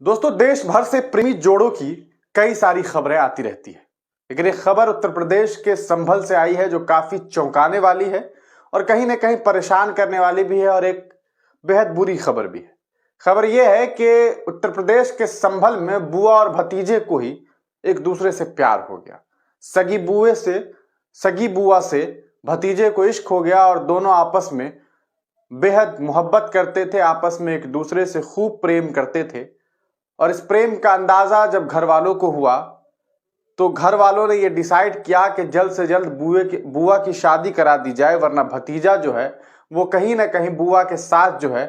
दोस्तों, देश भर से प्रेमी जोड़ों की कई सारी खबरें आती रहती है, लेकिन एक खबर उत्तर प्रदेश के संभल से आई है जो काफी चौंकाने वाली है और कहीं ना कहीं परेशान करने वाली भी है और एक बेहद बुरी खबर भी है। खबर यह है कि उत्तर प्रदेश के संभल में बुआ और भतीजे को ही एक दूसरे से प्यार हो गया। सगी बुआ से भतीजे को इश्क हो गया और दोनों आपस में बेहद मोहब्बत करते थे, आपस में एक दूसरे से खूब प्रेम करते थे। और इस प्रेम का अंदाजा जब घर वालों को हुआ तो घर वालों ने यह डिसाइड किया कि जल्द से जल्द बुआ की शादी करा दी जाए, वरना भतीजा जो है वो कहीं ना कहीं बुआ के साथ जो है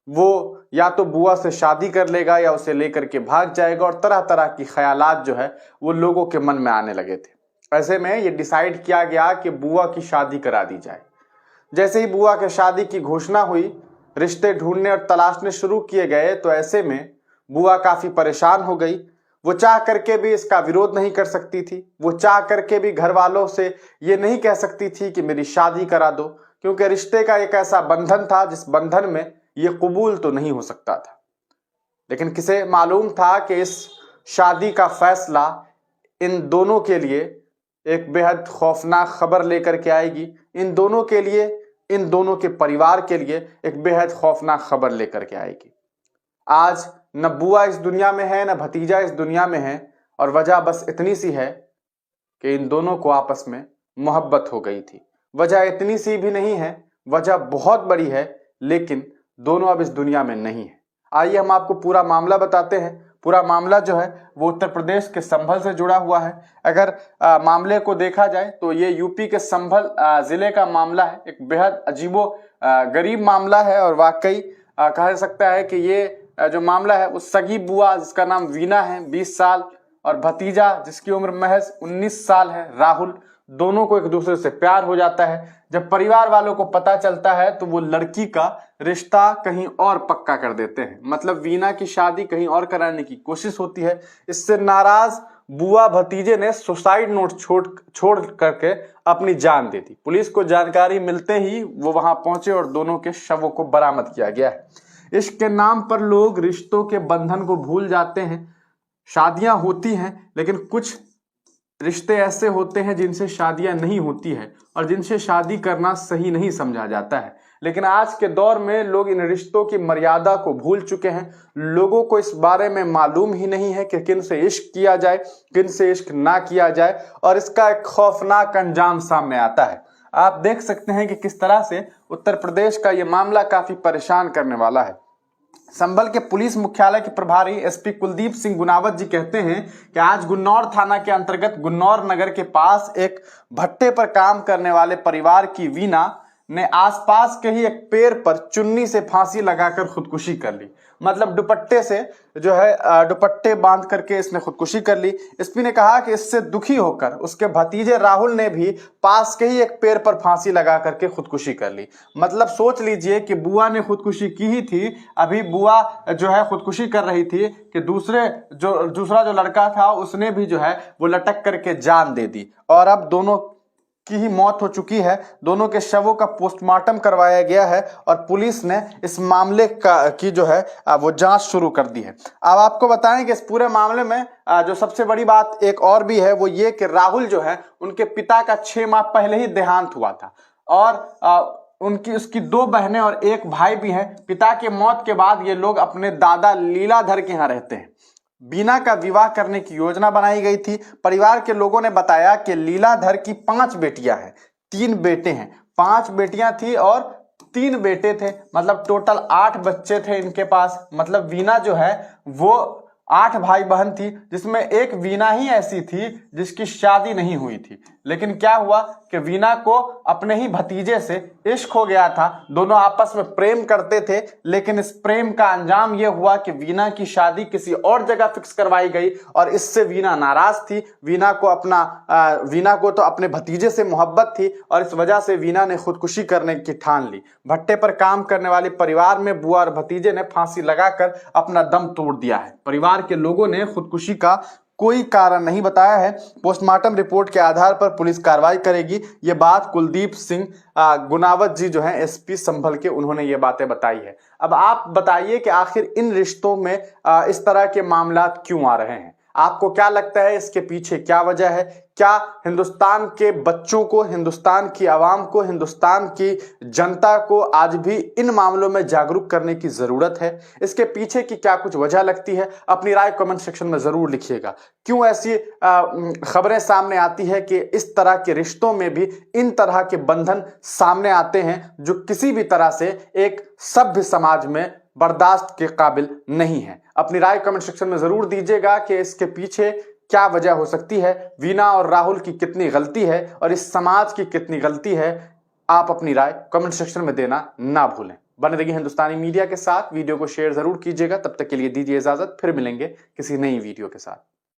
वो या तो बुआ से शादी कर लेगा या उसे लेकर के भाग जाएगा। और तरह तरह की ख्यालात जो है वो लोगों के मन में आने लगे थे। ऐसे में ये डिसाइड किया गया कि बुआ की शादी करा दी जाए। जैसे ही बुआ के शादी की घोषणा हुई, रिश्ते ढूंढने और तलाशने शुरू किए गए तो ऐसे में बुआ काफी परेशान हो गई। वो चाह करके भी इसका विरोध नहीं कर सकती थी, वो चाह करके भी घर वालों से ये नहीं कह सकती थी कि मेरी शादी करा दो, क्योंकि रिश्ते का एक ऐसा बंधन था जिस बंधन में ये कबूल तो नहीं हो सकता था। लेकिन किसे मालूम था कि इस शादी का फैसला इन दोनों के लिए एक बेहद खौफनाक खबर लेकर के आएगी। इन दोनों के लिए, इन दोनों के परिवार के लिए एक बेहद खौफनाक खबर लेकर के आएगी। आज न बुआ इस दुनिया में है, न भतीजा इस दुनिया में है, और वजह बस इतनी सी है कि इन दोनों को आपस में मोहब्बत हो गई थी। वजह इतनी सी भी नहीं है, वजह बहुत बड़ी है, लेकिन दोनों अब इस दुनिया में नहीं है। आइए हम आपको पूरा मामला बताते हैं। पूरा मामला जो है वो उत्तर प्रदेश के संभल से जुड़ा हुआ है। अगर मामले को देखा जाए तो ये यूपी के संभल जिले का मामला है। एक बेहद अजीबो गरीब मामला है और वाकई कहा जा सकता है कि ये जो मामला है वो सगी बुआ जिसका नाम वीना है 20 साल और भतीजा जिसकी उम्र महज 19 साल है राहुल, दोनों को एक दूसरे से प्यार हो जाता है। जब परिवार वालों को पता चलता है तो वो लड़की का रिश्ता कहीं और पक्का कर देते हैं, मतलब वीना की शादी कहीं और कराने की कोशिश होती है। इससे नाराज बुआ भतीजे ने सुसाइड नोट छोड़ करके अपनी जान दे दी। पुलिस को जानकारी मिलते ही वो वहां पहुंचे और दोनों के शवों को बरामद किया गया है। इश्क के नाम पर लोग रिश्तों के बंधन को भूल जाते हैं। शादियां होती हैं, लेकिन कुछ रिश्ते ऐसे होते हैं जिनसे शादियां नहीं होती है और जिनसे शादी करना सही नहीं समझा जाता है। लेकिन आज के दौर में लोग इन रिश्तों की मर्यादा को भूल चुके हैं। लोगों को इस बारे में मालूम ही नहीं है कि किन से इश्क किया जाए, किन से इश्क ना किया जाए, और इसका एक खौफनाक अंजाम सामने आता है। आप देख सकते हैं कि किस तरह से उत्तर प्रदेश का यह मामला काफी परेशान करने वाला है। संभल के पुलिस मुख्यालय के प्रभारी एसपी कुलदीप सिंह गुनावत जी कहते हैं कि आज गुन्नौर थाना के अंतर्गत गुन्नौर नगर के पास एक भट्टे पर काम करने वाले परिवार की वीना ने आसपास के ही एक पेड़ पर चुन्नी से फांसी लगाकर खुदकुशी कर ली। मतलब दुपट्टे से जो है दुपट्टे बांध करके इसने खुदकुशी कर ली। एसपी ने कहा कि इससे दुखी होकर उसके भतीजे राहुल ने भी पास के ही एक पेड़ पर फांसी लगा करके खुदकुशी कर ली। मतलब सोच लीजिए कि बुआ ने खुदकुशी की ही थी, अभी बुआ जो है खुदकुशी कर रही थी कि दूसरा जो लड़का था उसने भी जो है वो लटक करके जान दे दी। और अब दोनों की ही मौत हो चुकी है। दोनों के शवों का पोस्टमार्टम करवाया गया है और पुलिस ने इस मामले की जो है वो जांच शुरू कर दी है। अब आपको बताएं कि इस पूरे मामले में जो सबसे बड़ी बात एक और भी है वो ये कि राहुल जो है उनके पिता का 6 माह पहले ही देहांत हुआ था और उसकी 2 बहनें और 1 भाई भी हैं। पिता के मौत के बाद ये लोग अपने दादा लीलाधर के यहाँ रहते हैं। बीना का विवाह करने की योजना बनाई गई थी। परिवार के लोगों ने बताया कि लीलाधर की 5 बेटियां हैं, 3 बेटे हैं। 5 बेटियां थी और 3 बेटे थे, मतलब टोटल 8 बच्चे थे इनके पास। मतलब वीना जो है वो 8 भाई बहन थी, जिसमें एक वीना ही ऐसी थी जिसकी शादी नहीं हुई थी। लेकिन क्या हुआ कि वीना को अपने ही भतीजे से इश्क हो गया था। दोनों आपस में प्रेम करते थे, लेकिन इस प्रेम का अंजाम यह हुआ कि वीना की शादी किसी और जगह फिक्स करवाई गई और इससे वीना नाराज थी। वीना को तो अपने भतीजे से मोहब्बत थी और इस वजह से वीना ने खुदकुशी करने की ठान ली। भट्टे पर काम करने वाले परिवार में बुआ और भतीजे ने फांसी लगाकर अपना दम तोड़ दिया है। परिवार के लोगों ने खुदकुशी का कोई कारण नहीं बताया है। पोस्टमार्टम रिपोर्ट के आधार पर पुलिस कार्रवाई करेगी। ये बात कुलदीप सिंह गुनावत जी जो हैं एसपी संभल के, उन्होंने ये बातें बताई है। अब आप बताइए कि आखिर इन रिश्तों में इस तरह के मामला क्यों आ रहे हैं? आपको क्या लगता है इसके पीछे क्या वजह है? क्या हिंदुस्तान के बच्चों को, हिंदुस्तान की आवाम को, हिंदुस्तान की जनता को आज भी इन मामलों में जागरूक करने की जरूरत है? इसके पीछे की क्या कुछ वजह लगती है? अपनी राय कमेंट सेक्शन में जरूर लिखिएगा। क्यों ऐसी खबरें सामने आती है कि इस तरह के रिश्तों में भी इन तरह के बंधन सामने आते हैं जो किसी भी तरह से एक सभ्य समाज में बर्दाश्त के काबिल नहीं है? अपनी राय कमेंट सेक्शन में जरूर दीजिएगा कि इसके पीछे क्या वजह हो सकती है। वीना और राहुल की कितनी गलती है और इस समाज की कितनी गलती है? आप अपनी राय कमेंट सेक्शन में देना ना भूलें। बने रहिए हिंदुस्तानी मीडिया के साथ। वीडियो को शेयर जरूर कीजिएगा। तब तक के लिए दीजिए इजाजत, फिर मिलेंगे किसी नई वीडियो के साथ।